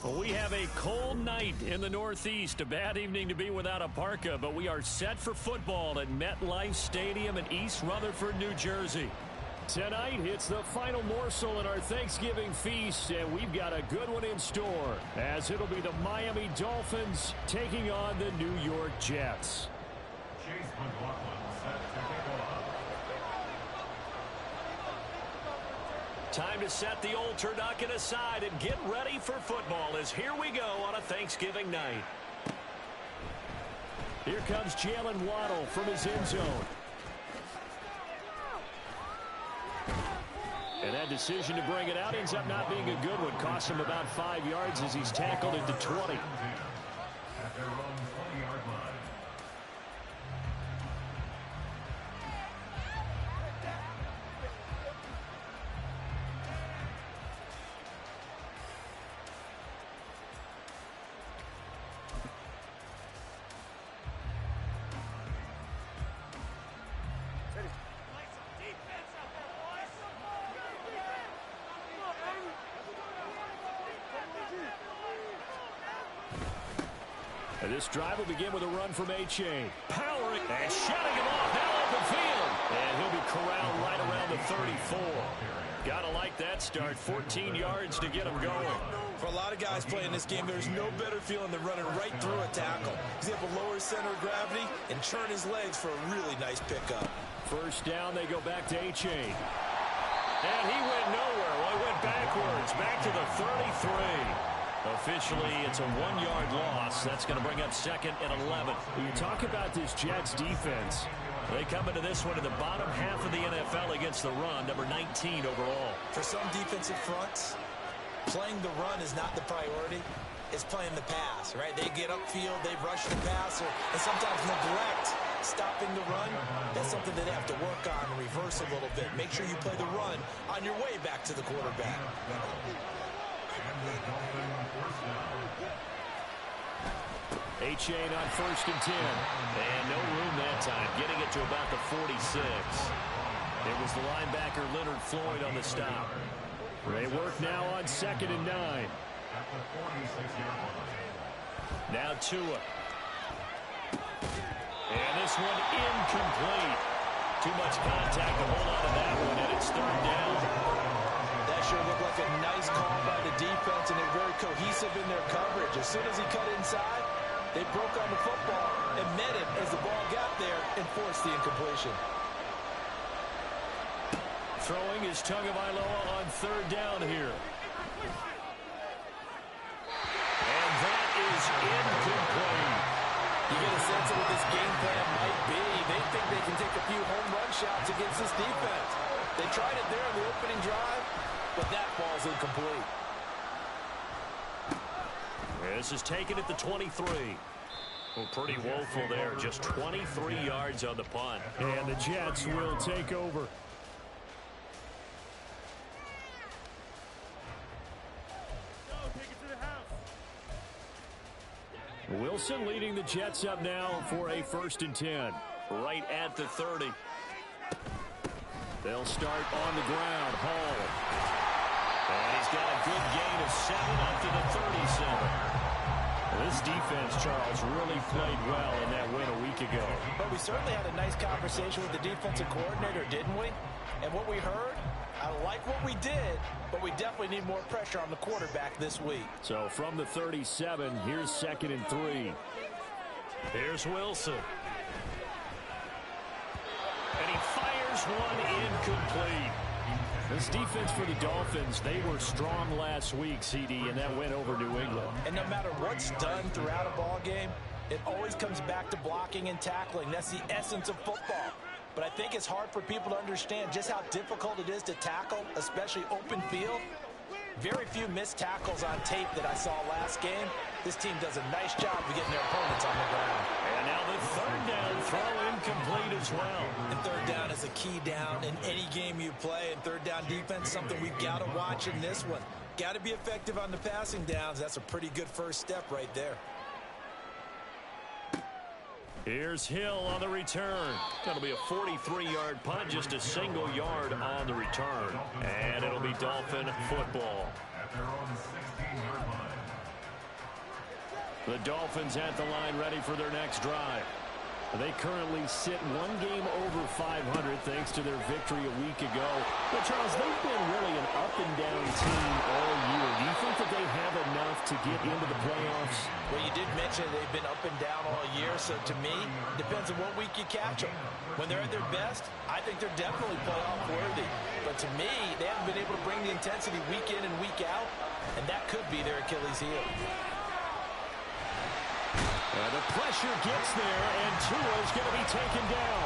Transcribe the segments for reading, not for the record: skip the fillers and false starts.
We have a cold night in the Northeast. A bad evening to be without a parka, but we are set for football at MetLife Stadium in East Rutherford, New Jersey. Tonight, it's the final morsel in our Thanksgiving feast, and we've got a good one in store, as it'll be the Miami Dolphins taking on the New York Jets. Time to set the old turducken aside and get ready for football, as here we go on a Thanksgiving night. Here comes Jalen Waddle from his end zone. And that decision to bring it out ends up not being a good one. Costs him about 5 yards as he's tackled at the 20. At their own 20-yard line. This drive will begin with a run from A-Chain. Powering and shutting him off now open field. And he'll be corralled right around the 34. Gotta like that start. 14 yards to get him going. For a lot of guys playing this game, there's no better feeling than running right through a tackle. He's able to lower his center of gravity and churn his legs for a really nice pickup. First down, they go back to A-Chain. And he went nowhere. Well, he went backwards. Back to the 33. Officially, it's a 1-yard loss. That's going to bring up 2nd and 11. When you talk about this Jets defense, they come into this one in the bottom half of the NFL against the run, number 19 overall. For some defensive fronts, playing the run is not the priority. It's playing the pass, right? They get upfield, they rush the passer, and sometimes neglect stopping the run. That's something they have to work on and reverse a little bit. Make sure you play the run on your way back to the quarterback. A-Chain on 1st and 10. And no room that time, getting it to about the 46. It was the linebacker Leonard Floyd on the stop. They work now on 2nd and 9. Now Tua. And this one incomplete. Too much contact to hold on to that one, and it's 3rd down. That sure looked like a nice call by the defense, and they're very cohesive in their coverage. As soon as he cut inside, they broke on the football and met him as the ball got there and forced the incompletion. Throwing is Tagovailoa on 3rd down here. And that is incomplete. You get a sense of what this game plan might be. They think they can take a few home run shots against this defense. They tried it there in the opening drive, but that ball's incomplete. This is taken at the 23. Well, pretty woeful there. Just 23 yards on the punt. And the Jets will take over. Wilson leading the Jets up now for a 1st and 10. Right at the 30. They'll start on the ground. Hall. And he's got a good gain of 7 up to the 37. This defense, Charles, really played well in that win a week ago. But we certainly had a nice conversation with the defensive coordinator, didn't we? And what we heard, I like what we did, but we definitely need more pressure on the quarterback this week. So from the 37, here's 2nd and 3. Here's Wilson. And he fires one incomplete. This defense for the Dolphins, they were strong last week, CD, and that went over New England. And no matter what's done throughout a ball game, it always comes back to blocking and tackling. That's the essence of football. But I think it's hard for people to understand just how difficult it is to tackle, especially open field. Very few missed tackles on tape that I saw last game. This team does a nice job of getting their opponents on the ground. And now the 3rd down throw incomplete as well. And 3rd down is a key down in any game you play. And 3rd down defense, something we've got to watch in this one. Got to be effective on the passing downs. That's a pretty good first step right there. Here's Hill on the return. That'll be a 43-yard punt, just a single yard on the return. And it'll be Dolphin football. At their own 16-yard line. The Dolphins at the line ready for their next drive. They currently sit one game over 500 thanks to their victory a week ago. But, Charles, they've been really an up-and-down team all year. Do you think that they have enough to get into the playoffs? Well, you did mention they've been up and down all year, so to me, depends on what week you catch them. When they're at their best, I think they're definitely playoff worthy. But to me, they haven't been able to bring the intensity week in and week out, and that could be their Achilles heel. The pressure gets there, and Tua's going to be taken down.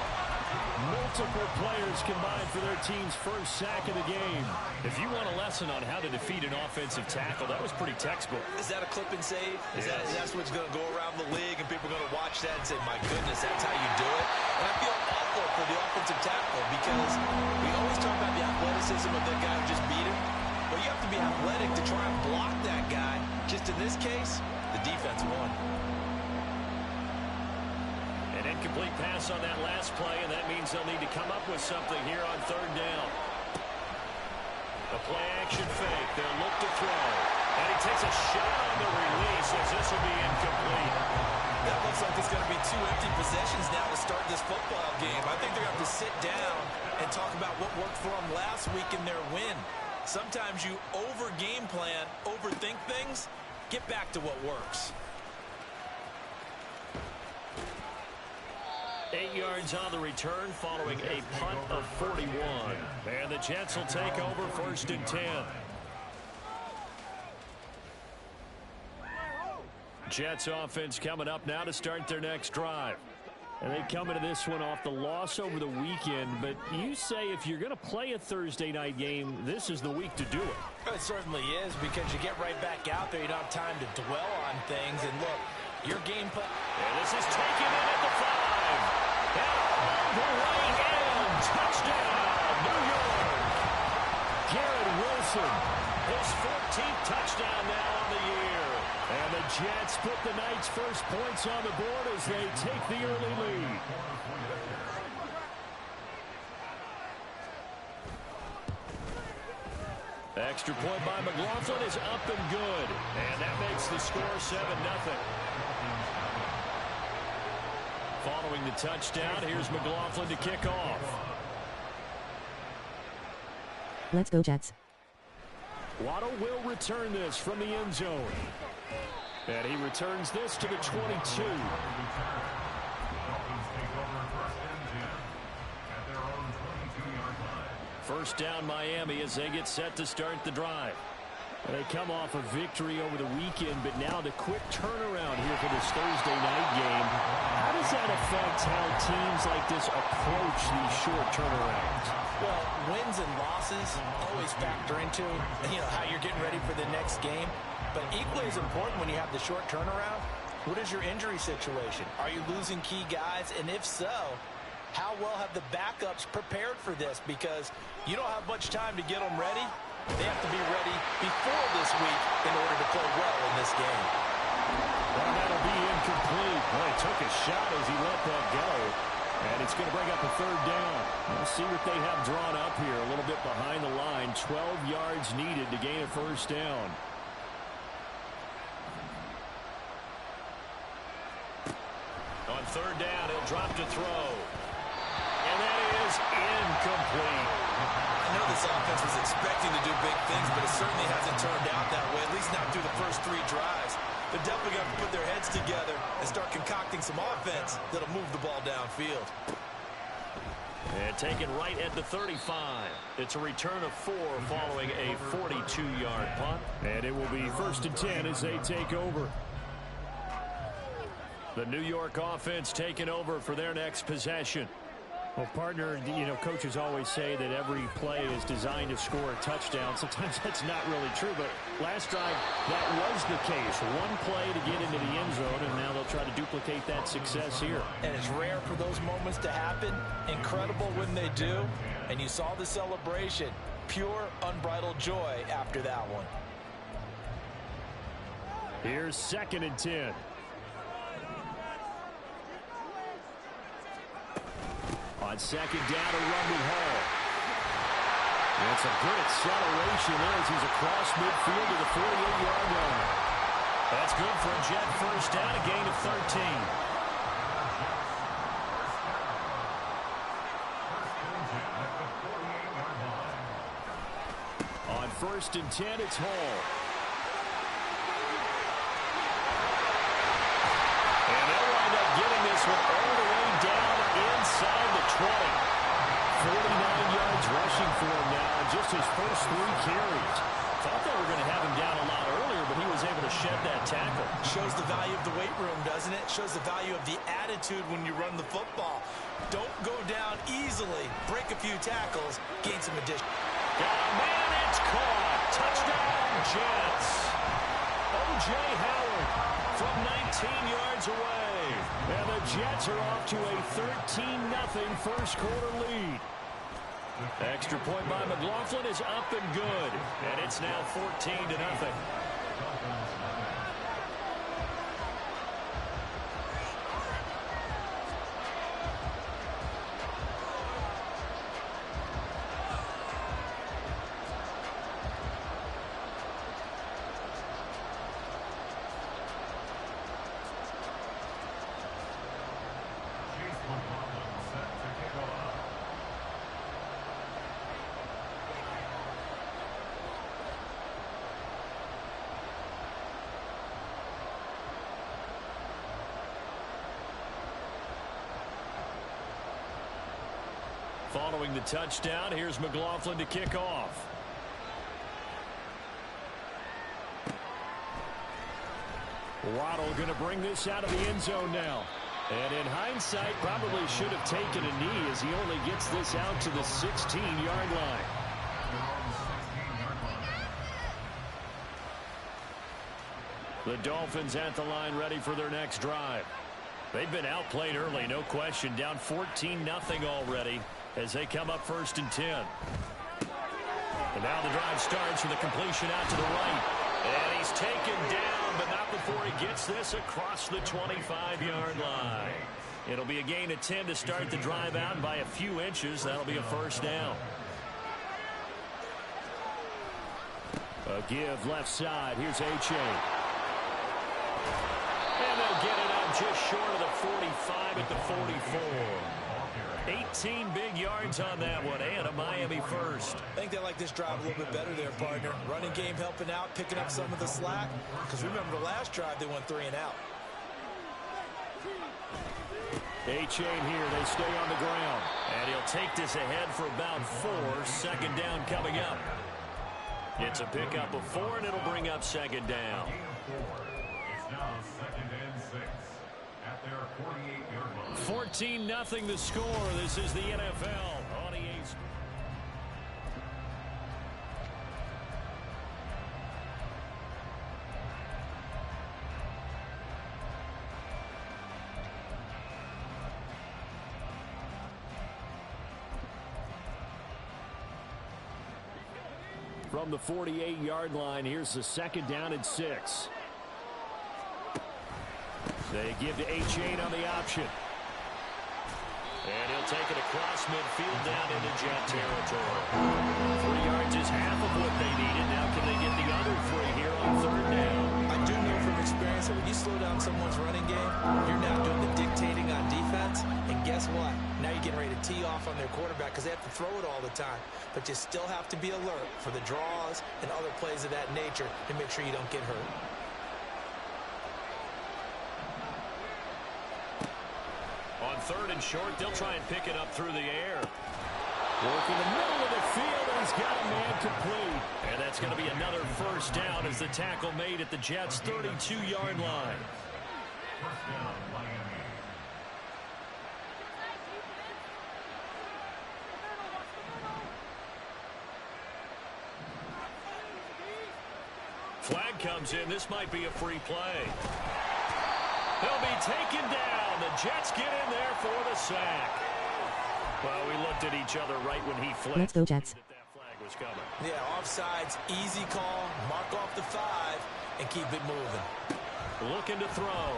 Multiple players combined for their team's first sack of the game. If you want a lesson on how to defeat an offensive tackle, that was pretty textbook. Is that a clip and save? That's what's going to go around the league, and people are going to watch that and say, my goodness, that's how you do it? And I feel awful for the offensive tackle because we always talk about the athleticism of that guy who just beat him. But you have to be athletic to try and block that guy. Just in this case, the defense won. An incomplete pass on that last play, and that means they'll need to come up with something here on third down. A play-action fake. They'll look to throw. And he takes a shot on the release as this will be incomplete. That looks like it's going to be 2 empty possessions now to start this football game. I think they're going to have to sit down and talk about what worked for them last week in their win. Sometimes you over-game plan, overthink things, get back to what works. 8 yards on the return following a punt of 41. And the Jets will take over 1st and 10. Jets offense coming up now to start their next drive. And they come into this one off the loss over the weekend. But you say if you're going to play a Thursday night game, this is the week to do it. It certainly is, because you get right back out there. You don't have time to dwell on things. And look, your game plan. And this is taken in at the 5. And on the way in, touchdown, New York. Garrett Wilson, his 14th touchdown now on the year. And the Jets put the Knights' first points on the board as they take the early lead. Extra point by McLaughlin is up and good. And that makes the score 7-0. Following the touchdown, here's McLaughlin to kick off. Let's go, Jets. Waddle will return this from the end zone. And he returns this to the 22. First down Miami as they get set to start the drive. They come off a victory over the weekend, but now the quick turnaround here for this Thursday night game. How does that affect how teams like this approach these short turnarounds? Well, wins and losses always factor into, how you're getting ready for the next game. But equally as important when you have the short turnaround, what is your injury situation? Are you losing key guys? And if so, how well have the backups prepared for this? Because you don't have much time to get them ready. They have to be ready before this week in order to play well in this game. Well, that'll be incomplete. Well, he took a shot as he let that go. And it's going to bring up a third down. We'll see what they have drawn up here. A little bit behind the line. 12 yards needed to gain a first down. On third down, he'll drop to throw. And that is incomplete. I know this offense was expecting to do big things, but it certainly hasn't turned out that way, at least not through the first 3 drives. They're definitely going to put their heads together and start concocting some offense that'll move the ball downfield. And taken right at the 35. It's a return of 4 following a 42-yard punt. And it will be 1st and 10 as they take over. The New York offense taking over for their next possession. Well, partner, coaches always say that every play is designed to score a touchdown. Sometimes that's not really true, but last drive, that was the case. One play to get into the end zone, and now they'll try to duplicate that success here. And it's rare for those moments to happen. Incredible when they do. And you saw the celebration. Pure, unbridled joy after that one. Here's 2nd and 10. On second down to Rumble Hall. And it's a good acceleration there as he's across midfield to the 48-yard line. That's good for a Jet first down, a gain of 13. On 1st and 10, it's Hall. And they'll wind up getting this one all the way down inside the 20. 49 yards rushing for him now in just his first 3 carries. Thought they were going to have him down a lot earlier, but he was able to shed that tackle. Shows the value of the weight room, doesn't it? Shows the value of the attitude when you run the football. Don't go down easily. Break a few tackles. Gain some addition. Got a man, it's caught. Touchdown, Jets. O.J. Howard from 19 yards away. And the Jets are off to a 13-0 first quarter lead. Extra point by McLaughlin is up and good. And it's now 14-0. Following the touchdown, here's McLaughlin to kick off. Waddle going to bring this out of the end zone now. And in hindsight, probably should have taken a knee as he only gets this out to the 16-yard line. The Dolphins at the line ready for their next drive. They've been outplayed early, no question. Down 14-0 already as they come up 1st and 10. And now the drive starts with a completion out to the right. And he's taken down, but not before he gets this across the 25-yard line. It'll be a gain of 10 to start the drive out by a few inches. That'll be a first down. A give left side. Here's A-Chain. And they'll get it up just short of the 45 at the 44. 18 big yards on that one, and a Miami first. I think they like this drive a little bit better there, partner. Running game helping out, picking up some of the slack. Because remember the last drive, they went 3 and out. A-Chain here, they stay on the ground. And he'll take this ahead for about 4. 2nd down coming up. It's a pickup of 4, and it'll bring up 2nd down. It's now 2nd and 6 at their 48-yard line. 14-0 the score. This is the NFL on EA. From the 48-yard line, here's the 2nd down and 6. They give to A-Chain on the option. And he'll take it across midfield down into Jet territory. 3 yards is half of what they needed. Now can they get the other 3 here on 3rd down? I do know from experience that when you slow down someone's running game, you're now doing the dictating on defense. And guess what? Now you're getting ready to tee off on their quarterback because they have to throw it all the time. But you still have to be alert for the draws and other plays of that nature to make sure you don't get hurt. On 3rd and short, they'll try and pick it up through the air. Working the middle of the field, and he's got a man complete. And that's going to be another first down as the tackle made at the Jets' 32-yard line. First down, Miami. Flag comes in. This might be a free play. He'll be taken down. The Jets get in there for the sack. Well, we looked at each other right when he flipped. Let's go, Jets. That flag was coming. Yeah, offsides, easy call, mark off the 5, and keep it moving. Looking to throw.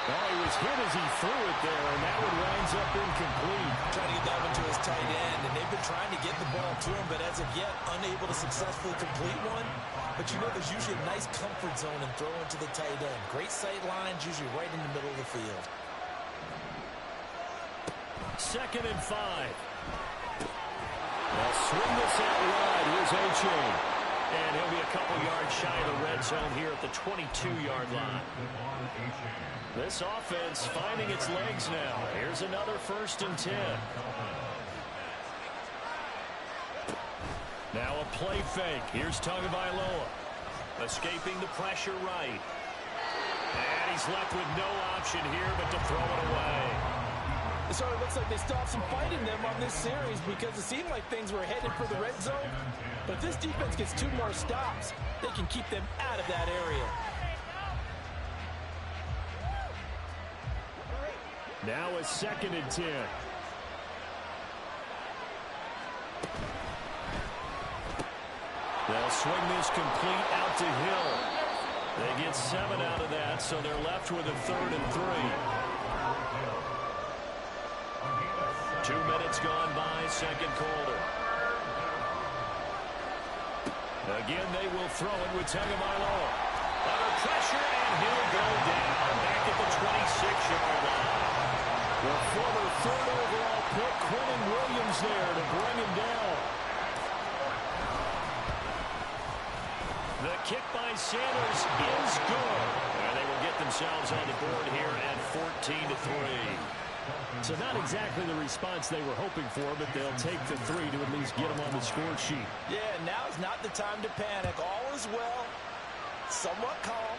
Oh, he was hit as he threw it there, and that one winds up incomplete. Trying to get that one to his tight end, and they've been trying to get the ball to him, but as of yet, unable to successfully complete one. But you know there's usually a nice comfort zone in throwing to the tight end. Great sight lines, usually right in the middle of the field. 2nd and 5. They'll swing this out wide. Here's A-Chain. And he'll be a couple yards shy of the red zone here at the 22-yard line. This offense finding its legs now. Here's another 1st and 10. Now a play fake. Here's Tagovailoa. Escaping the pressure right. And he's left with no option here but to throw it away. So it looks like they stopped some fight in them on this series because it seemed like things were headed for the red zone. But if this defense gets 2 more stops, they can keep them out of that area. Now a 2nd and 10. They'll swing this complete out to Hill. They get 7 out of that, so they're left with a 3rd and 3. 2 minutes gone by, 2nd quarter. Again, they will throw it with Tagovailoa. Under pressure, and he'll go down back at the 26-yard line. The former 3rd overall pick, Quentin Williams there to bring him down. The kick by Sanders is good. And they will get themselves on the board here at 14-3. So not exactly the response they were hoping for, but they'll take the 3 to at least get them on the score sheet. Yeah, now is not the time to panic. All is well, somewhat calm,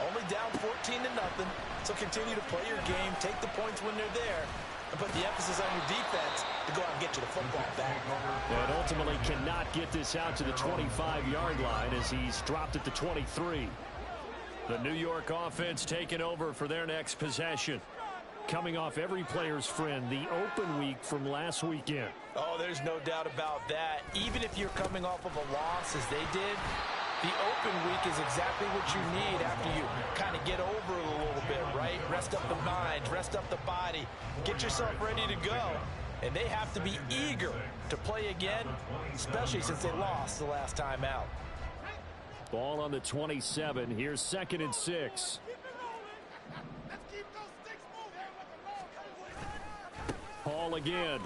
only down 14-0. So continue to play your game, take the points when they're there, and put the emphasis on your defense to go out and get you the football back. And ultimately cannot get this out to the 25-yard line as he's dropped at the 23. The New York offense taking over for their next possession. Coming off every player's friend, the open week from last weekend. Oh, there's no doubt about that. Even if you're coming off of a loss as they did, the open week is exactly what you need after you kind of get over it a little bit, right? Rest up the mind, rest up the body, get yourself ready to go. And they have to be eager to play again, especially since they lost the last time out. Ball on the 27. Here's 2nd and 6. Hall again.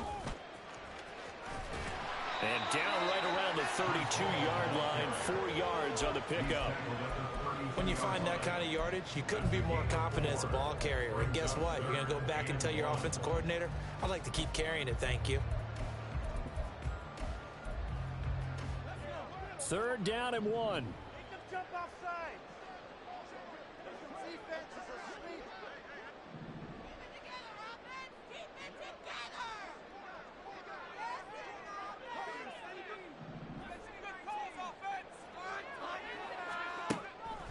And down right around the 32-yard line, 4 yards on the pickup. When you find that kind of yardage, you couldn't be more confident as a ball carrier. And guess what? You're going to go back and tell your offensive coordinator, I'd like to keep carrying it, thank you. 3rd down and 1.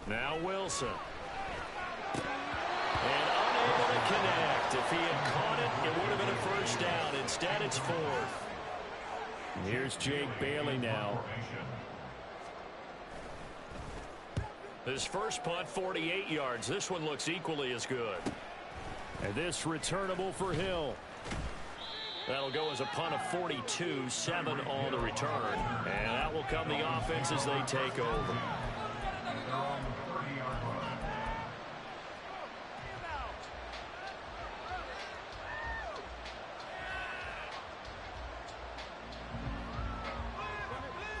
Now Wilson. And unable to connect. If he had caught it, it would have been a 1st down. Instead, it's 4th. Here's Jake Bailey now. His first punt, 48 yards. This one looks equally as good. And this returnable for Hill. That'll go as a punt of 42, 7 on the return. And that will come the offense as they take over.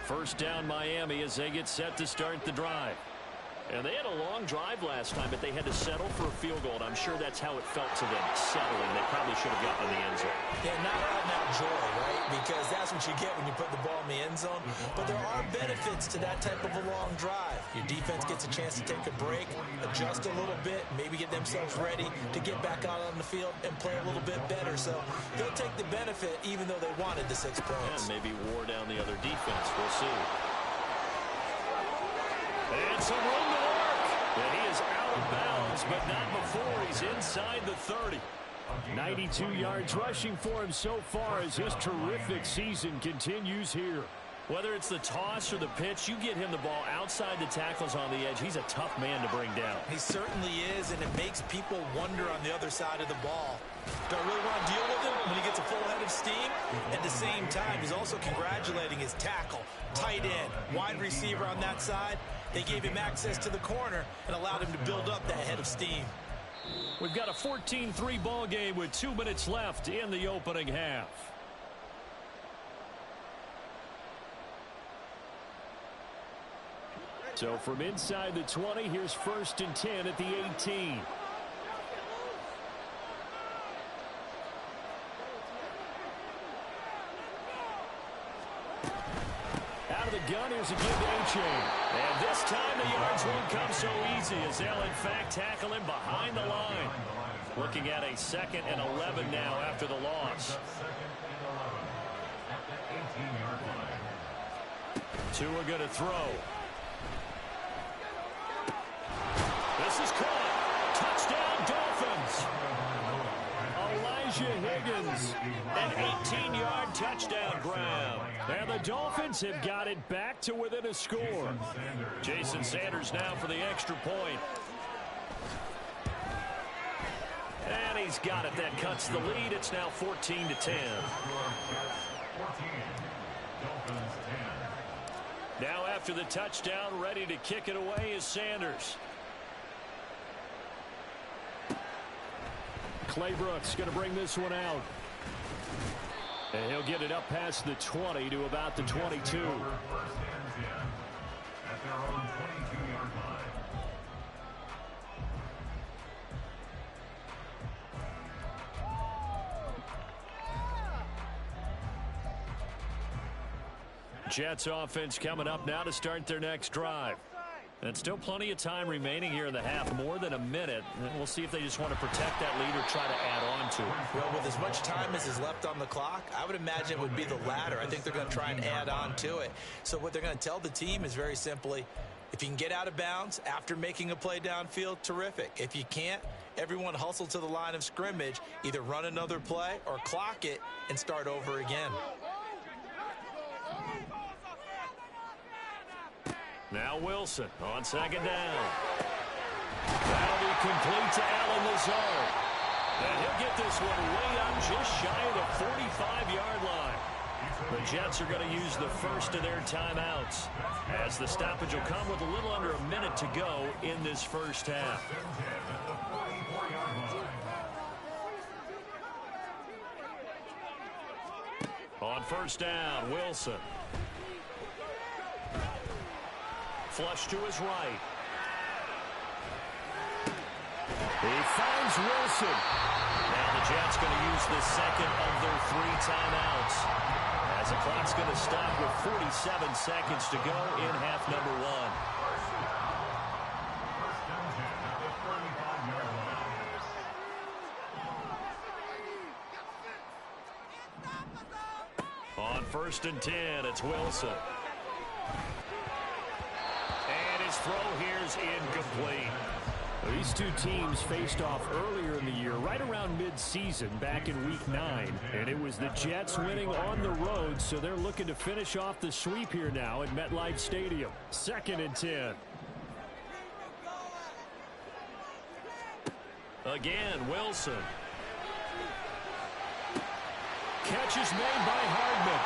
First down Miami as they get set to start the drive. And they had a long drive last time, but they had to settle for a field goal. And I'm sure that's how it felt to them, settling. They probably should have gotten in the end zone. Yeah, not out and out joy, right? Because that's what you get when you put the ball in the end zone. But there are benefits to that type of a long drive. Your defense gets a chance to take a break, adjust a little bit, maybe get themselves ready to get back out on the field and play a little bit better. So they'll take the benefit even though they wanted the 6 points. And maybe wore down the other defense. We'll see. And some room to work. And he is out of bounds, but not before he's inside the 30. 92 yards rushing for him so far as his terrific season continues here. Whether it's the toss or the pitch, you get him the ball outside the tackles on the edge. He's a tough man to bring down. He certainly is, and it makes people wonder on the other side of the ball. Do I really want to deal with him when he gets a full head of steam? And to same time, he's also congratulating his tackle, tight end, wide receiver on that side. They gave him access to the corner and allowed him to build up that head of steam. We've got a 14-3 ball game with 2 minutes left in the opening half. So from inside the 20, here's 1st and 10 at the 18. Out of the gun, here's a give to A-Chain. And this time the yards won't come so easy as they'll in fact tackle him behind the line. Looking at a 2nd and 11 now after the loss. Tua going to throw. This is caught. Touchdown, Dolphins. Elijah Higgins, an 18-yard touchdown grab. And the Dolphins have got it back to within a score. Jason Sanders now for the extra point. And he's got it. That cuts the lead. It's now 14-10. Now after the touchdown, ready to kick it away is Sanders. Claybrooks going to bring this one out. And he'll get it up past the 20 to about the 22. Jets offense coming up now to start their next drive. And still plenty of time remaining here in the half, more than a minute. And we'll see if they just want to protect that lead or try to add on to it. Well, with as much time as is left on the clock, I would imagine it would be the latter. I think they're going to try and add on to it. So what they're going to tell the team is very simply, if you can get out of bounds after making a play downfield, terrific. If you can't, everyone hustle to the line of scrimmage, either run another play or clock it and start over again. Now Wilson on 2nd down. That'll be complete to Allen Lazard. And he'll get this one way up just shy of the 45-yard line. The Jets are going to use the first of their timeouts, as the stoppage will come with a little under a minute to go in this first half. On 1st down, Wilson. Flush to his right. He finds Wilson. Now the Jets going to use the 2nd of their 3 timeouts, as the clock's going to stop with 47 seconds to go in half number 1. On 1st and 10, it's Wilson. Throw here's incomplete. These two teams faced off earlier in the year, right around mid-season, back in Week 9. And it was the Jets winning on the road, so they're looking to finish off the sweep here now at MetLife Stadium. 2nd and 10. Again, Wilson. Catch is made by Hardman.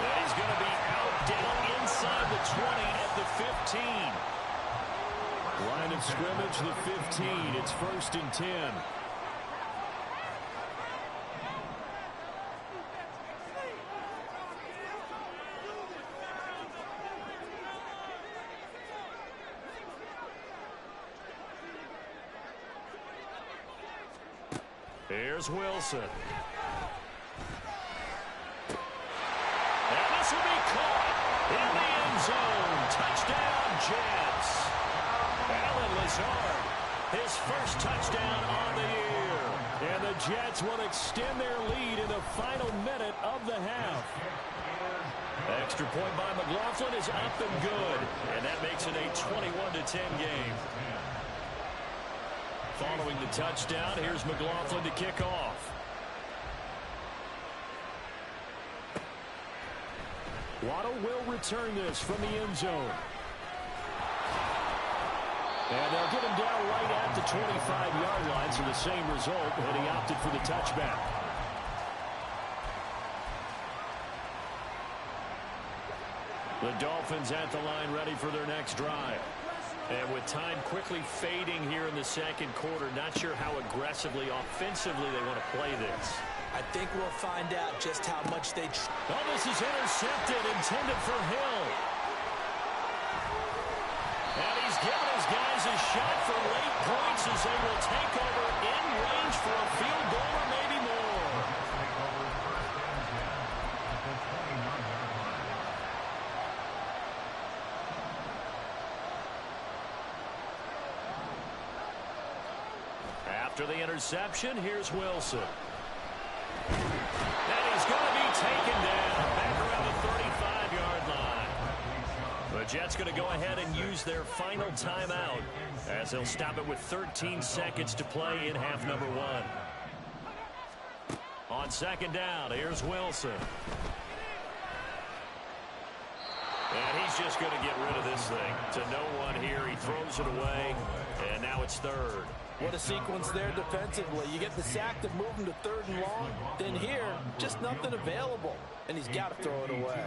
And he's going to be out down inside the 20 at the 15. Line of scrimmage, the 15. It's 1st and 10. Here's Wilson. And this will be caught in the end zone. Touchdown, Jets. Allen Lazard, his first touchdown on the year. And the Jets will extend their lead in the final minute of the half. Extra point by McLaughlin is up and good. And that makes it a 21-10 game. Following the touchdown, here's McLaughlin to kick off. Waddle will return this from the end zone. And they'll get him down right at the 25-yard line, so the same result, and he opted for the touchback. The Dolphins at the line ready for their next drive. And with time quickly fading here in the second quarter, not sure how aggressively, offensively they want to play this. I think we'll find out just how much they... Oh, this is intercepted, intended for Hill. And he's given his guys a shot for late points as they will take over in range for a field goal or maybe more. After the interception, here's Wilson. And he's going to be taken down back around the 35-yard line. The Jets going to go ahead and use their final timeout as they'll stop it with 13 seconds to play in half number one. On second down, here's Wilson. And he's just going to get rid of this thing. To no one here, he throws it away, and now it's third. What a sequence there defensively. You get the sack to move him to third and long. Then here, just nothing available. And he's got to throw it away.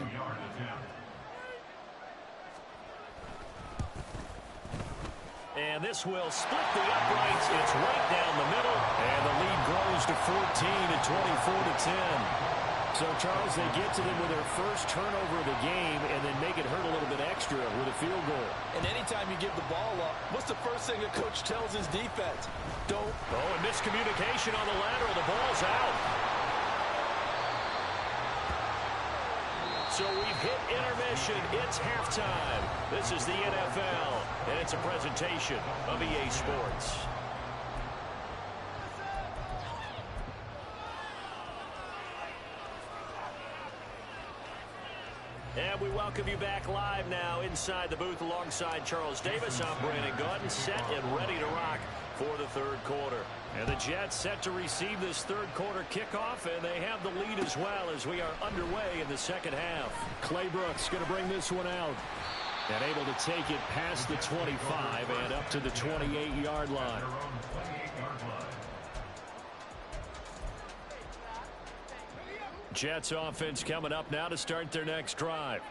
And this will split the uprights. It's right down the middle. And the lead grows to 14 at 24-10. So, Charles, they get to them with their first turnover of the game and then make it hurt a little bit extra with a field goal. And anytime you give the ball up, what's the first thing a coach tells his defense? Don't. Oh, and miscommunication on the lateral. The ball's out. So we've hit intermission. It's halftime. This is the NFL, and it's a presentation of EA Sports. And we welcome you back live now inside the booth alongside Charles Davis. I'm Brandon Gaudin, set and ready to rock for the third quarter. And the Jets set to receive this third quarter kickoff, and they have the lead as well as we are underway in the second half. Claybrooks going to bring this one out. And able to take it past the 25 and up to the 28-yard line. Jets offense coming up now to start their next drive.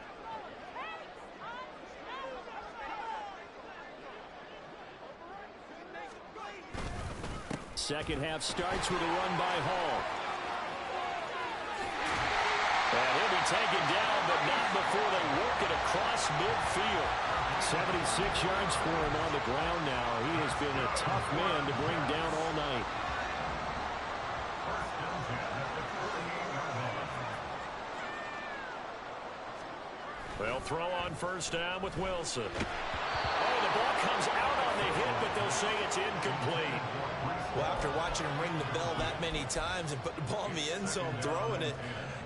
Second half starts with a run by Hall. And he'll be taken down, but not before they work it across midfield. 76 yards for him on the ground now. He has been a tough man to bring down all night. They'll throw on first down with Wilson. Oh, the ball comes out on the hit, but they'll say it's incomplete. Well, after watching him ring the bell that many times and put the ball in the end zone throwing it,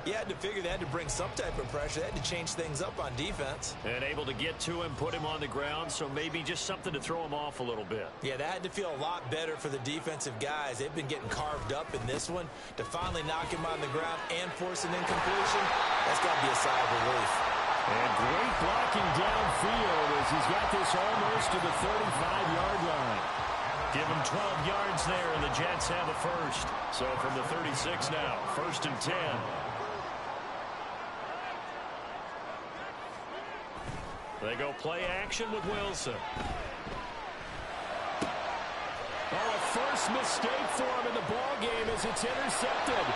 you had to figure they had to bring some type of pressure. They had to change things up on defense. And able to get to him, put him on the ground, so maybe just something to throw him off a little bit. Yeah, that had to feel a lot better for the defensive guys. They've been getting carved up in this one. To finally knock him on the ground and force an incompletion, that's got to be a sigh of relief. And great blocking downfield as he's got this almost to the 35-yard line. Give him 12 yards there, and the Jets have a first. So from the 36 now, 1st and 10. They go play action with Wilson. Oh, a first mistake for him in the ballgame as it's intercepted.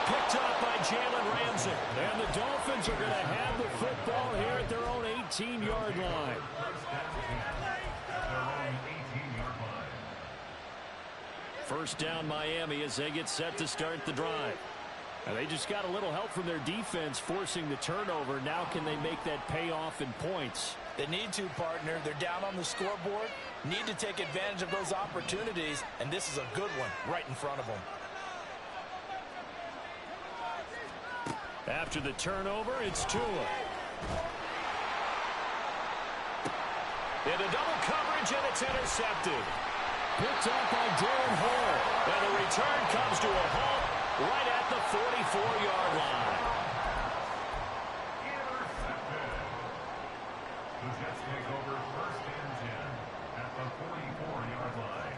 Picked up by Jalen Ramsey. And the Dolphins are going to have the football here at their own 18-yard line. First down Miami as they get set to start the drive. And they just got a little help from their defense forcing the turnover. Now can they make that pay off in points? They need to, partner. They're down on the scoreboard. Need to take advantage of those opportunities. And this is a good one right in front of them. After the turnover, it's Tua. Into double coverage, and it's intercepted. Picked up by Darren Hall. And the return comes to a halt right at the 44-yard line. The Jets take over 1st and 10 at the 44-yard line.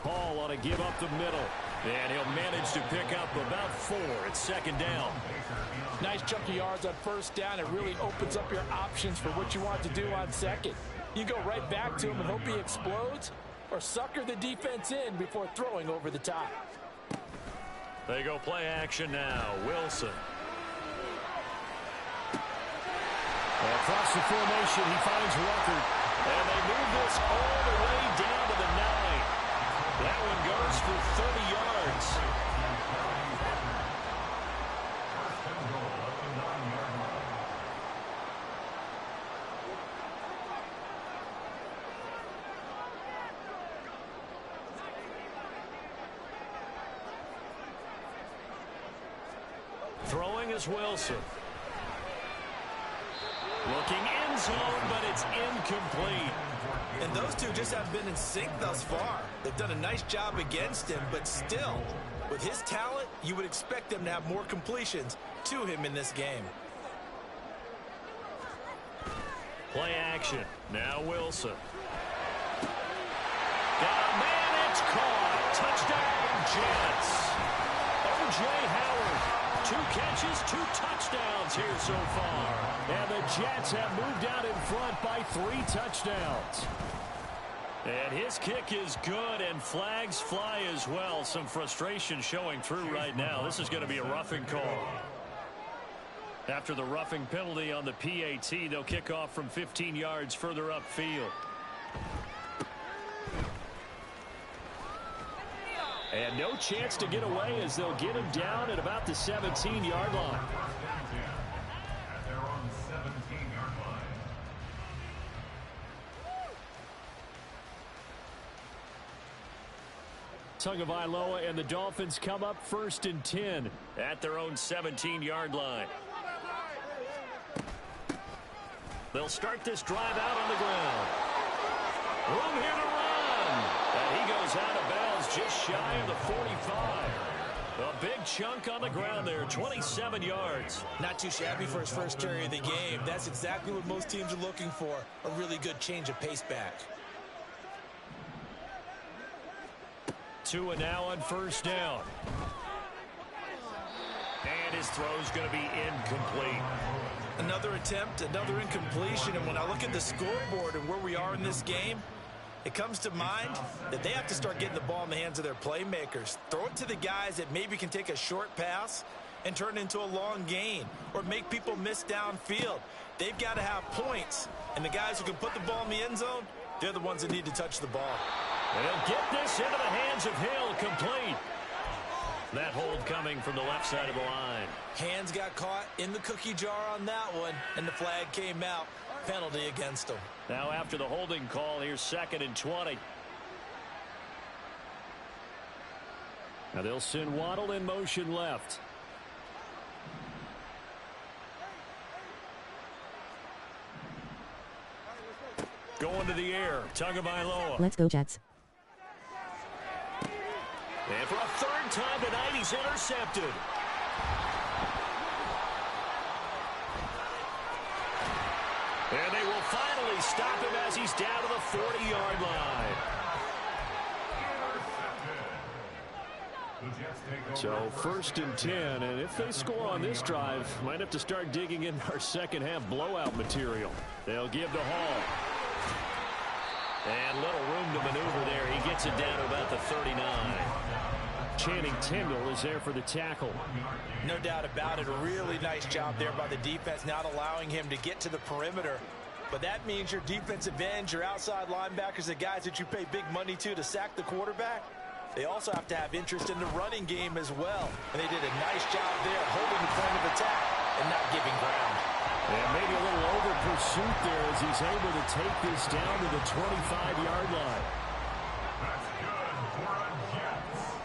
Hall ought to give up the middle. And he'll manage to pick up about 4 at second down. Nice chunk of yards on first down. It really opens up your options for what you want to do on second. You go right back to him and hope he explodes, or sucker the defense in before throwing over the top. They go play action now. Wilson. Across the formation, he finds Rucker. And they move this all the way down to the 9. That one goes for 30 yards. Throwing is Wilson. Looking end zone, but it's incomplete. And those two just have been in sync thus far. They've done a nice job against him, but still, with his talent, you would expect them to have more completions to him in this game. Play action. Now Wilson. Got a man, it's caught. Touchdown, Jets. O.J. Howard. 2 catches, 2 touchdowns here so far. And the Jets have moved out in front by 3 touchdowns. And his kick is good, and flags fly as well. Some frustration showing through right now. This is going to be a roughing call. After the roughing penalty on the PAT, they'll kick off from 15 yards further upfield. And no chance to get away as they'll get him down at about the 17-yard line. At their own 17-yard line. Tagovailoa and the Dolphins come up 1st and 10 at their own 17-yard line. They'll start this drive out on the ground. Room here to run. And he goes out of bounds just shy of the 45. A big chunk on the ground there, 27 yards. Not too shabby for his first carry of the game. That's exactly what most teams are looking for, a really good change of pace back. Tua now on first down. And his throw's going to be incomplete. Another attempt, another incompletion, and when I look at the scoreboard and where we are in this game, it comes to mind that they have to start getting the ball in the hands of their playmakers. Throw it to the guys that maybe can take a short pass and turn it into a long gain or make people miss downfield. They've got to have points, and the guys who can put the ball in the end zone, they're the ones that need to touch the ball. They'll get this into the hands of Hill, complete. That hold coming from the left side of the line. Hands got caught in the cookie jar on that one, and the flag came out. Penalty against them. Now after the holding call, here's 2nd and 20. Now they'll send Waddle in motion left. Going to the air, Tagovailoa. Let's go, Jets. And for a 3rd time tonight, he's intercepted. And they will finally stop him as he's down to the 40-yard line. So 1st and 10, and if they score on this drive, might have to start digging in our second half blowout material. They'll give to Hall. And little room to maneuver there. He gets it down to about the 39. Channing Tindall is there for the tackle. No doubt about it. A really nice job there by the defense, not allowing him to get to the perimeter. But that means your defensive ends, your outside linebackers, the guys that you pay big money to sack the quarterback, they also have to have interest in the running game as well. And they did a nice job there holding the point of attack and not giving ground. And maybe a little over pursuit there as he's able to take this down to the 25-yard line. That's good for a Jets.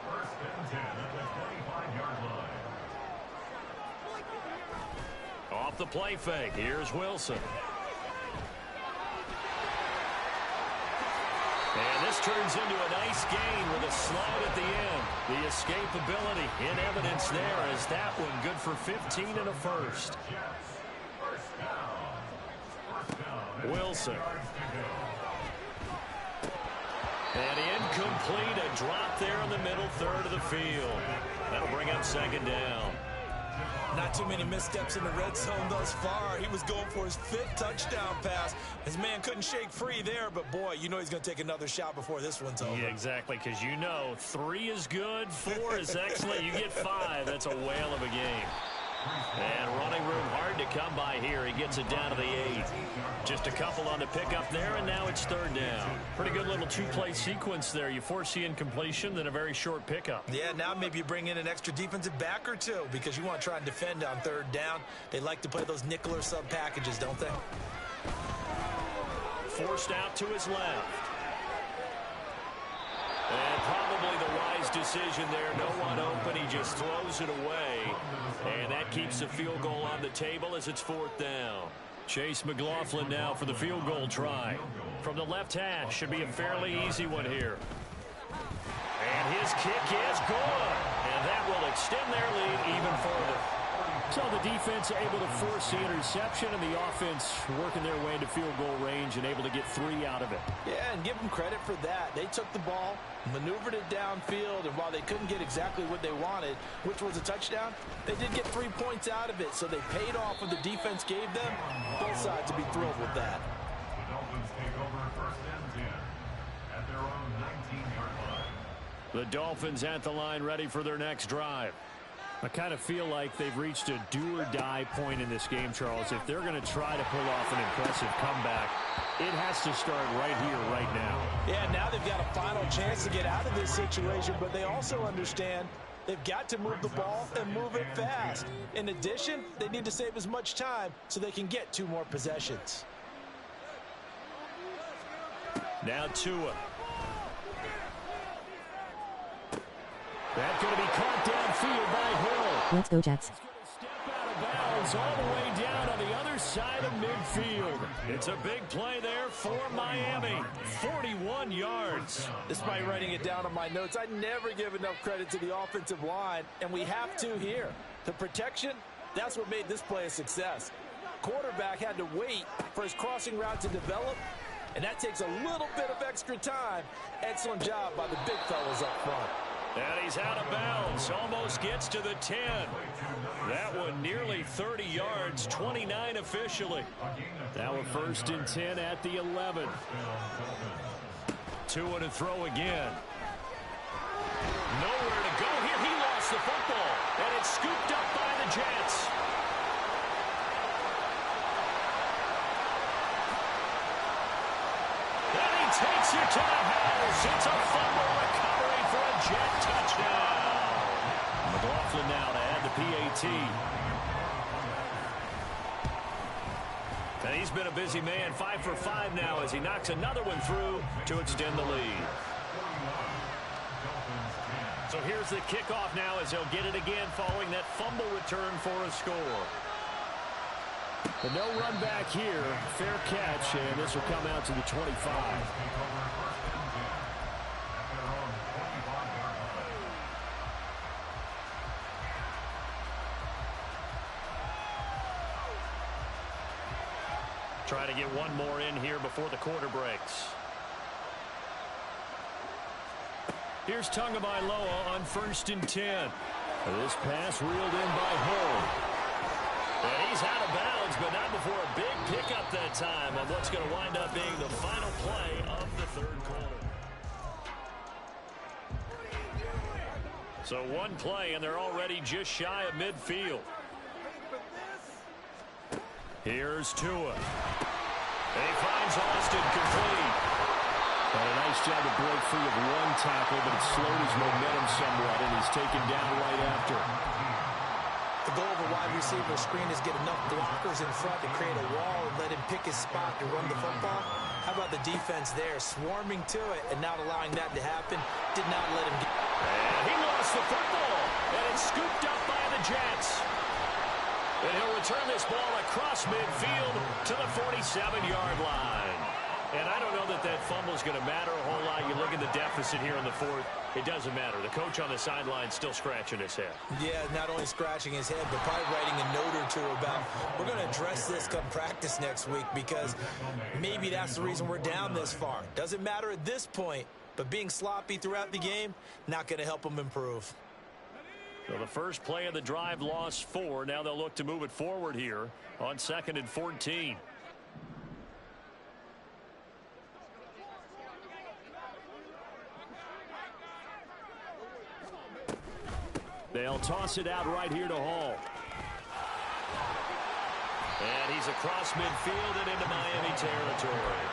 1st and 10 at the 25-yard line. Off the play fake, here's Wilson. And this turns into a nice gain with a slide at the end. The escapability in evidence there as that one good for 15 and a first. Wilson. And Incomplete. A drop there in the middle third of the field. That'll bring up second down. Not too many missteps in the red zone thus far. He was going for his 5th touchdown pass. His man couldn't shake free there, but boy, you know he's going to take another shot before this one's over. Yeah, exactly, because you know 3 is good, 4 is excellent. You get 5. That's a whale of a game. And running room hard to come by here. He gets it down to the 8. Just a couple on the pickup there, and now it's third down. Pretty good little 2-play sequence there. You force the incompletion, then a very short pickup. Yeah, now maybe you bring in an extra defensive back or 2 because you want to try and defend on third down. They like to play those nickel or sub packages, don't they? Forced out to his left. And probably the wise decision there. No one open. He just throws it away. And that keeps the field goal on the table as it's fourth down. Chase McLaughlin now for the field goal try. From the left hash. Should be a fairly easy one here. And his kick is good. And that will extend their lead even further. So the defense able to force the interception, and the offense working their way into field goal range and able to get 3 out of it. Yeah, and give them credit for that. They took the ball, maneuvered it downfield, and while they couldn't get exactly what they wanted, which was a touchdown, they did get 3 points out of it, so they paid off what the defense gave them. Both sides will be thrilled with that. The Dolphins take over first and 10 at their own 19-yard line. The Dolphins at the line ready for their next drive. I kind of feel like they've reached a do-or-die point in this game, Charles. If they're going to try to pull off an impressive comeback, it has to start right here, right now. Yeah, now they've got a final chance to get out of this situation, but they also understand they've got to move the ball and move it fast. In addition, they need to save as much time so they can get 2 more possessions. Now Tua. That's going to be caught downfield by Hill. Let's go, Jets. Step out of bounds all the way down on the other side of midfield. It's a big play there for Miami. 41 yards. Despite writing it down on my notes, I never give enough credit to the offensive line, and we have to here. The protection, that's what made this play a success. Quarterback had to wait for his crossing route to develop, and that takes a little bit of extra time. Excellent job by the big fellas up front. And he's out of bounds. Almost gets to the 10. That one nearly 30 yards. 29 officially. Now a first and 10 at the 11. Tua to throw again. Nowhere to go here. He lost the football. And it's scooped up by the Jets. And he takes it to the house. It's a fumble recovery for a Jet touchdown. McLaughlin now to add the PAT. And he's been a busy man. 5 for 5 now as he knocks another one through to extend the lead. So here's the kickoff now as they'll get it again following that fumble return for a score. But no run back here. Fair catch, and this will come out to the 25. Try to get one more in here before the quarter breaks. Here's Tagovailoa on first and 10. This pass reeled in by Hill. And he's out of bounds, but not before a big pickup that time on what's going to wind up being the final play of the third quarter. So one play, and they're already just shy of midfield. Here's Tua. He finds Austin complete. Got a nice job to break free of one tackle, but it slowed his momentum somewhat, and he's taken down right after. The goal of a wide receiver screen is get enough blockers in front to create a wall and let him pick his spot to run the football. How about the defense there, swarming to it and not allowing that to happen? Did not let him get. And he lost the football, and it's scooped up by the Jets. And he'll return this ball across midfield to the 47-yard line. And I don't know that that fumble is going to matter a whole lot. You look at the deficit here in the fourth. It doesn't matter. The coach on the sideline still scratching his head. Yeah, not only scratching his head, but probably writing a note or two about, we're going to address this come practice next week because maybe that's the reason we're down this far. Doesn't matter at this point. But being sloppy throughout the game, not going to help them improve. So the first play of the drive lost 4. Now they'll look to move it forward here on 2nd and 14. They'll toss it out right here to Hall. And he's across midfield and into Miami territory.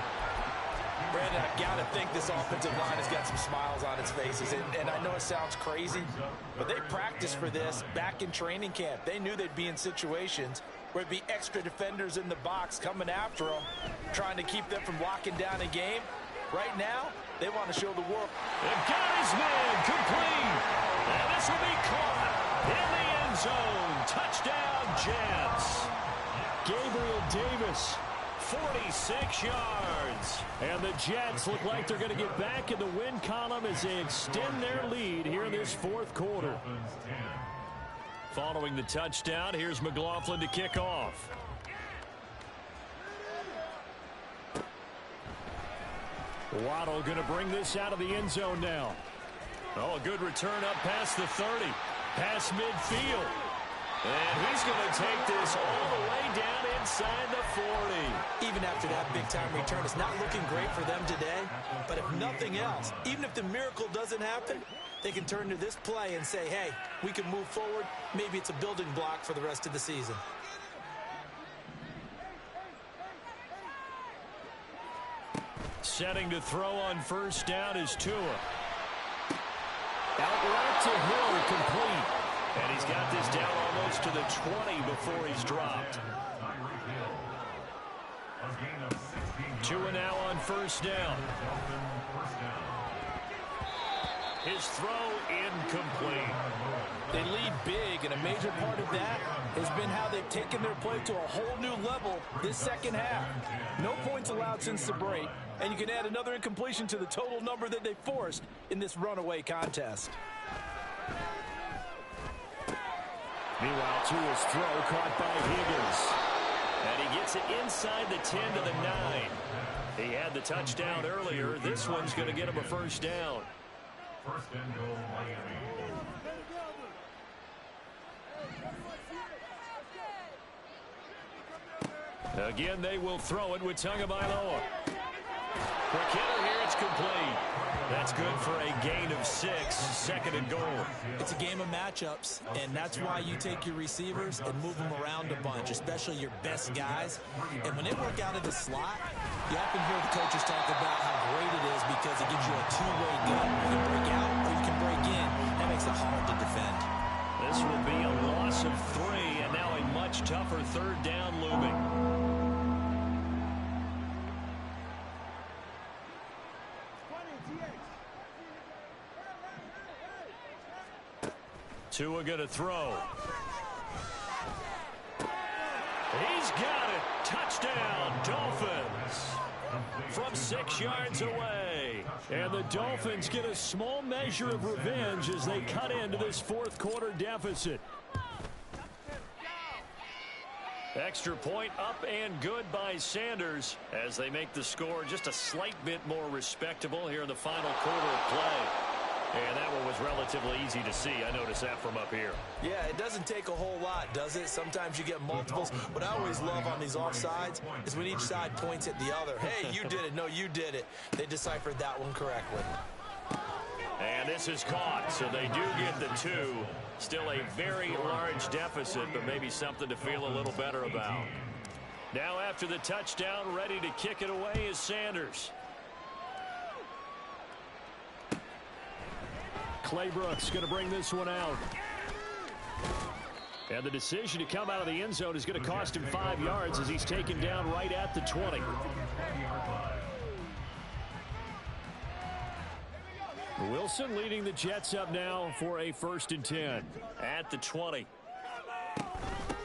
Brandon, I've got to think this offensive line has got some smiles on its faces. And I know it sounds crazy, but they practiced for this back in training camp. They knew they'd be in situations where there'd be extra defenders in the box coming after them, trying to keep them from locking down a game. Right now, they want to show the world. They've got his man complete. And this will be caught in the end zone. Touchdown, Jets. Gabriel Davis, 46 yards. And the Jets look like they're going to get back in the win column as they extend their lead here in this fourth quarter. Following the touchdown, here's McLaughlin to kick off. Waddle going to bring this out of the end zone now. Oh, a good return up past the 30. Past midfield. And he's going to take this all the way down inside the 40. Even after that big-time return, it's not looking great for them today. But if nothing else, even if the miracle doesn't happen, they can turn to this play and say, hey, we can move forward. Maybe it's a building block for the rest of the season. Setting to throw on first down is Tua. Outright to Hill, complete. And he's got this down almost to the 20 before he's dropped. Tua now on first down. His throw incomplete. They lead big, and a major part of that has been how they've taken their play to a whole new level this second half. No points allowed since the break, and you can add another incompletion to the total number that they forced in this runaway contest. Meanwhile, Tua's throw caught by Higgins. And he gets it inside the 10 to the 9. He had the touchdown earlier. This one's going to get him a first down. First and goal, Miami. Again, they will throw it with Tagovailoa. Quick hitter here, it's complete. That's good for a gain of 6, 2nd and goal. It's a game of matchups, and that's why you take your receivers and move them around a bunch, especially your best guys. And when they work out of the slot, you often hear the coaches talk about how great it is because it gives you a two-way gun. You can break out or you can break in. That makes it hard to defend. This will be a loss of 3, and now a much tougher third down looming. Tua going to throw. He's got it. Touchdown, Dolphins. From 6 yards away. And the Dolphins get a small measure of revenge as they cut into this fourth quarter deficit. Extra point up and good by Sanders as they make the score just a slight bit more respectable here in the final quarter of play. And that one was relatively easy to see. I noticed that from up here. Yeah, it doesn't take a whole lot, does it? Sometimes you get multiples. What I always love on these offsides is when each side points at the other. Hey, you did it. No, you did it. They deciphered that one correctly. And this is caught, so they do get the 2. Still a very large deficit, but maybe something to feel a little better about. Now after the touchdown, ready to kick it away is Sanders. Claybrooks going to bring this one out. And the decision to come out of the end zone is going to cost him 5 yards as he's taken down right at the 20. Wilson leading the Jets up now for a 1st and 10 at the 20.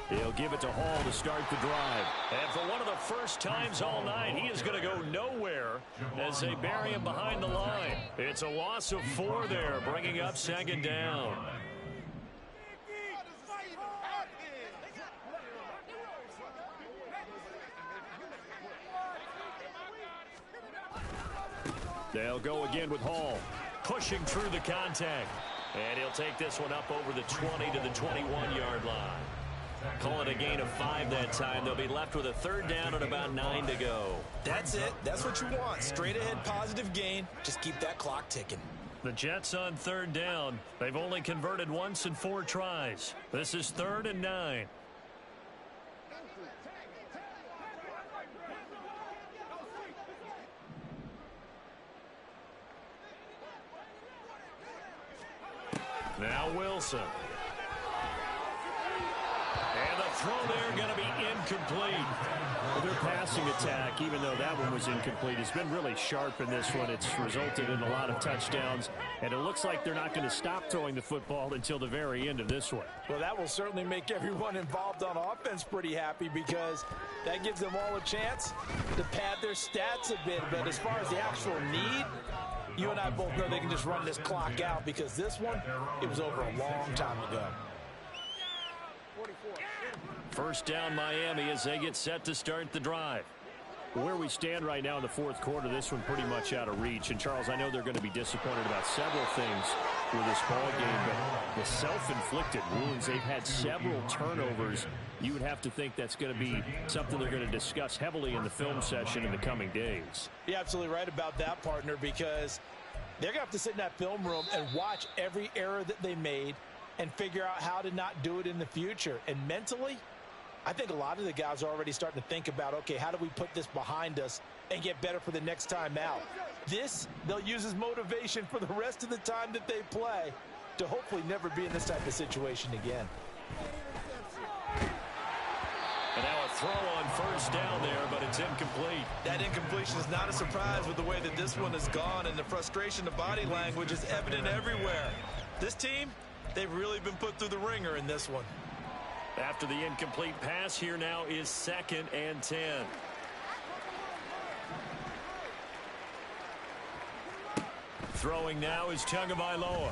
He'll give it to Hall to start the drive. And for one of the first times all night, he is going to go nowhere as they bury him behind the line. It's a loss of 4 there, bringing up 2nd down. They'll go again with Hall. Pushing through the contact. And he'll take this one up over the 20 to the 21-yard line. Call it a gain of 5 that time. They'll be left with a third down and about 9 to go. That's it. That's what you want. Straight ahead positive gain. Just keep that clock ticking. The Jets on third down. They've only converted once in 4 tries. This is 3rd and 9. Now Wilson. And the throw there going to be incomplete. Well, their passing attack, even though that one was incomplete, has been really sharp in this one. It's resulted in a lot of touchdowns, and it looks like they're not going to stop throwing the football until the very end of this one. Well, that will certainly make everyone involved on offense pretty happy because that gives them all a chance to pad their stats a bit. But as far as the actual need, you and I both know they can just run this clock out because this one, it was over a long time ago. First down Miami as they get set to start the drive. Where we stand right now in the fourth quarter, this one pretty much out of reach. And, Charles, I know they're going to be disappointed about several things with this ball game, but the self-inflicted wounds, they've had several turnovers. You would have to think that's going to be something they're going to discuss heavily in the film session in the coming days. You're absolutely right about that, partner, because they're going to have to sit in that film room and watch every error that they made and figure out how to not do it in the future. And mentally, I think a lot of the guys are already starting to think about, okay, how do we put this behind us and get better for the next time out? This, they'll use as motivation for the rest of the time that they play to hopefully never be in this type of situation again. And now a throw on first down there, but it's incomplete. That incompletion is not a surprise with the way that this one has gone, and the frustration of body language is evident everywhere. This team, they've really been put through the ringer in this one. After the incomplete pass, here now is 2nd and 10. Throwing now is Tagovailoa.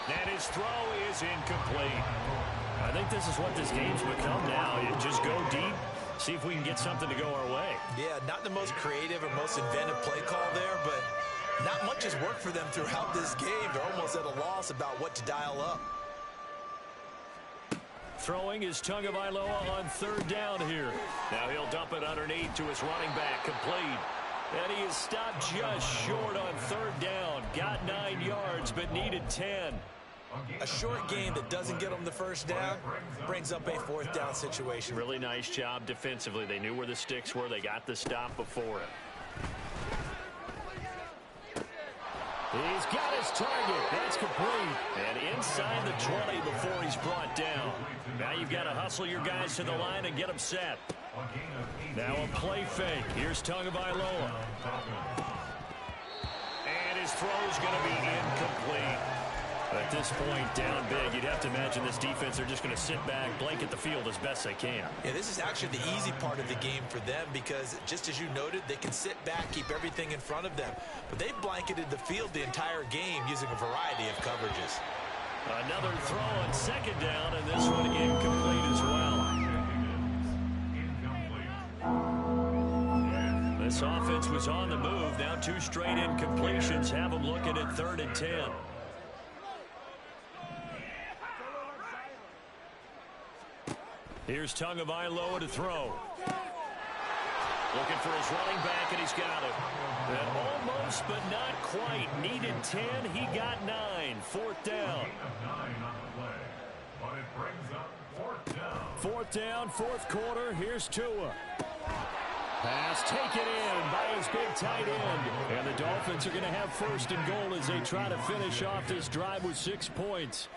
And his throw is incomplete. I think this is what this game's become now. You just go deep, see if we can get something to go our way. Yeah, not the most creative or most inventive play call there, but not much has worked for them throughout this game. They're almost at a loss about what to dial up. Throwing is Tagovailoa on third down here. Now he'll dump it underneath to his running back, complete. And he is stopped just short on third down. Got 9 yards, but needed 10. A short gain that doesn't get them the first down brings up a 4th down situation. Really nice job defensively. They knew where the sticks were. They got the stop before it. He's got his target. That's complete. And inside the 20 before he's brought down. Now you've got to hustle your guys to the line and get them set. Now a play fake. Here's Tagovailoa. And his throw's going to be incomplete. At this point, down big, you'd have to imagine this defense, they're just going to sit back, blanket the field as best they can. Yeah, this is actually the easy part of the game for them because, just as you noted, they can sit back, keep everything in front of them. But they've blanketed the field the entire game using a variety of coverages. Another throw on 2nd down, and this one incomplete as well. This offense was on the move. Now 2 straight incompletions have them looking at 3rd and 10. Here's Tagovailoa to throw. Looking for his running back, and he's got it. And almost, but not quite. Needed 10. He got 9. 4th down. 4th down, 4th quarter. Here's Tua. Pass taken in by his big tight end. And the Dolphins are going to have 1st and goal as they try to finish off this drive with 6 points.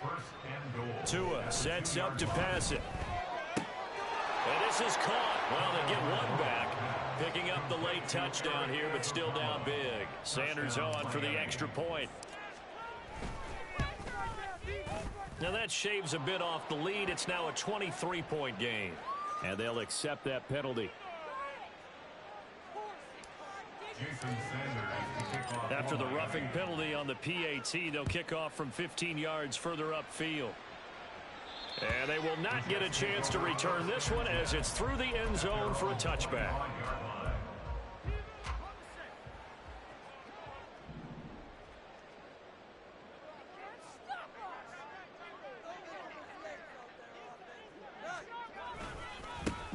Tua sets up to pass it. And this is caught. Well, they get one back. Picking up the late touchdown here, but still down big. Sanders on for the extra point. Now that shaves a bit off the lead. It's now a 23-point game. And they'll accept that penalty. After the roughing penalty on the PAT, they'll kick off from 15 yards further upfield. And they will not get a chance to return this one as it's through the end zone for a touchback.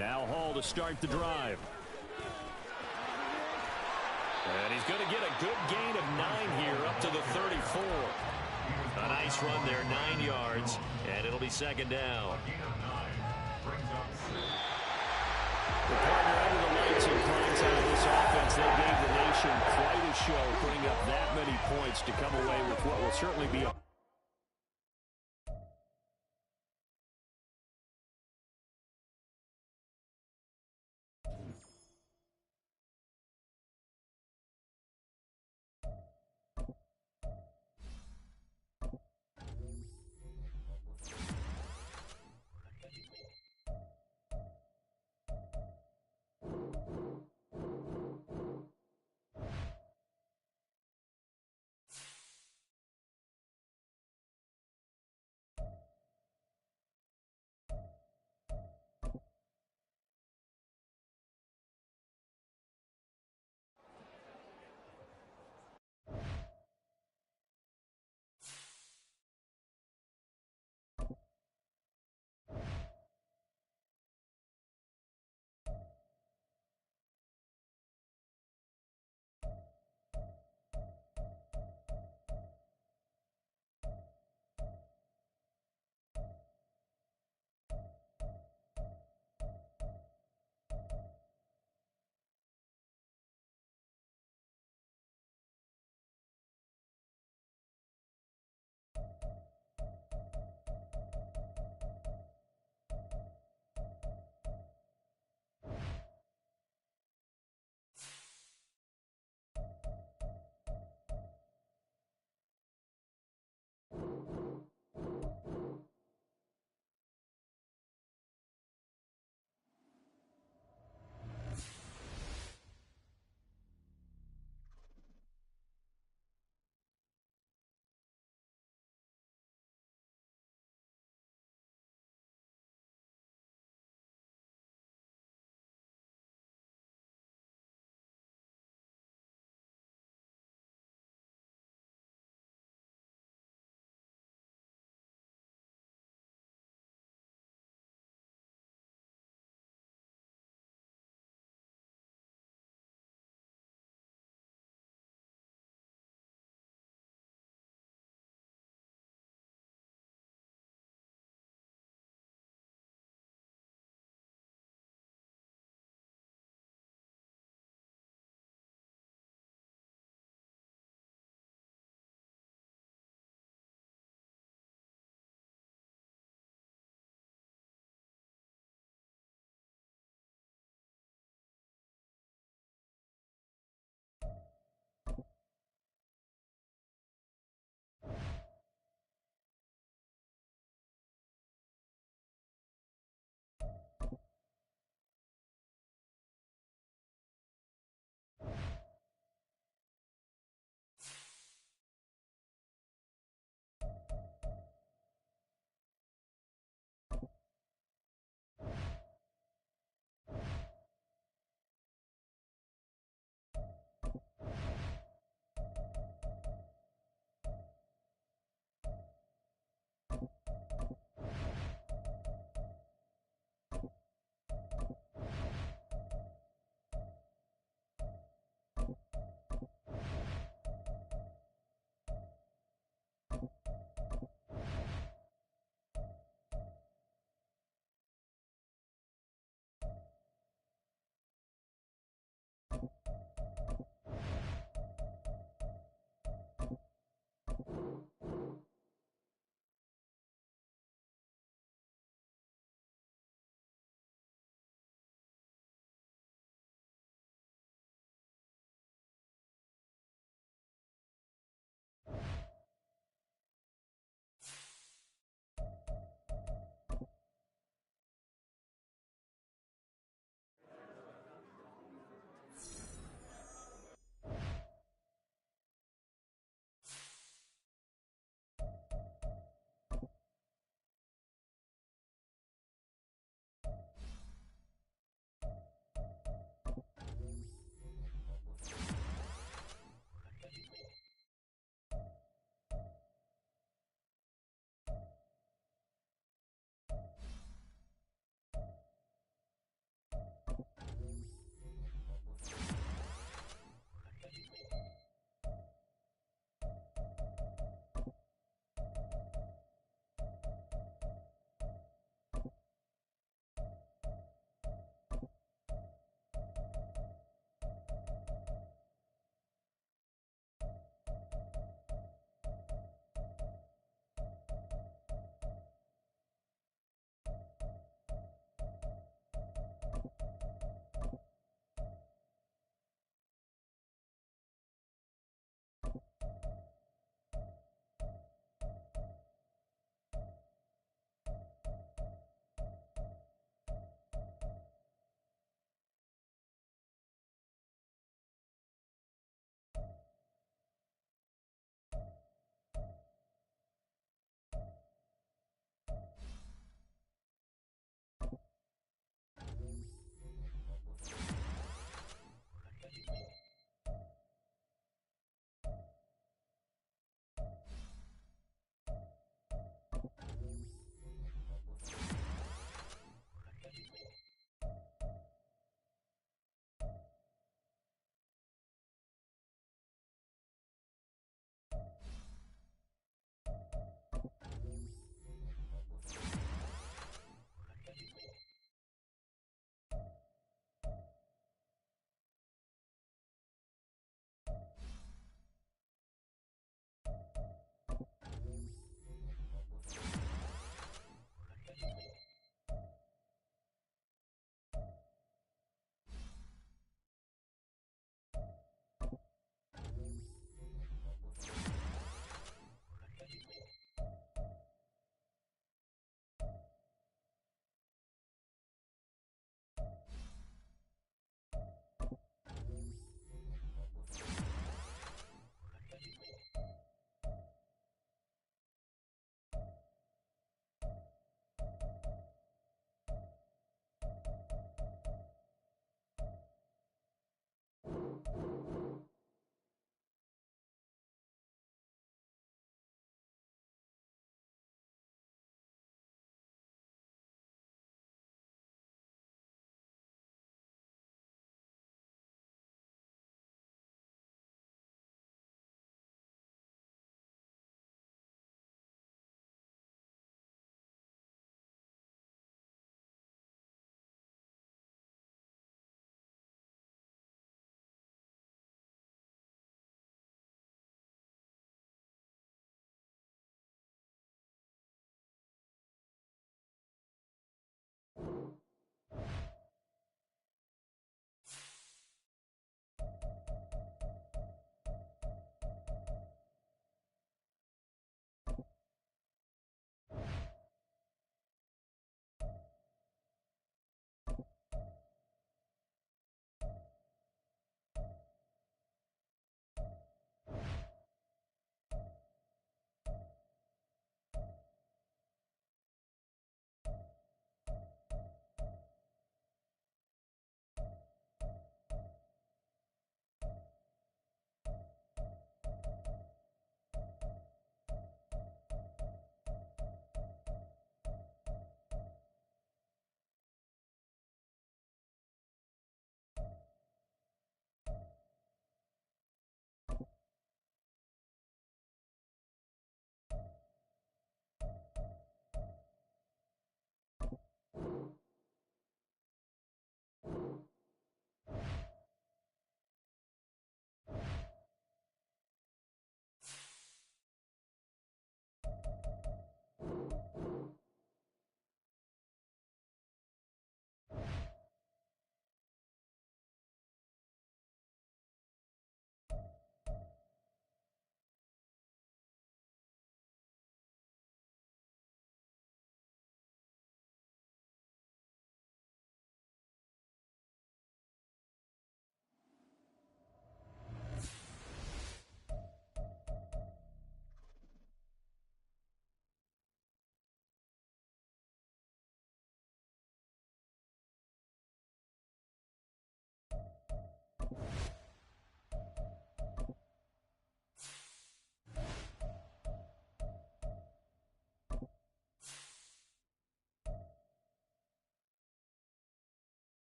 Now Hall to start the drive. And he's going to get a good gain of 9 here up to the 34. A nice run there, 9 yards, and it'll be second down. The partner under the lights in prime time this offense, they gave the nation quite a show, putting up that many points to come away with what will certainly be a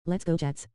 Let's go Jets.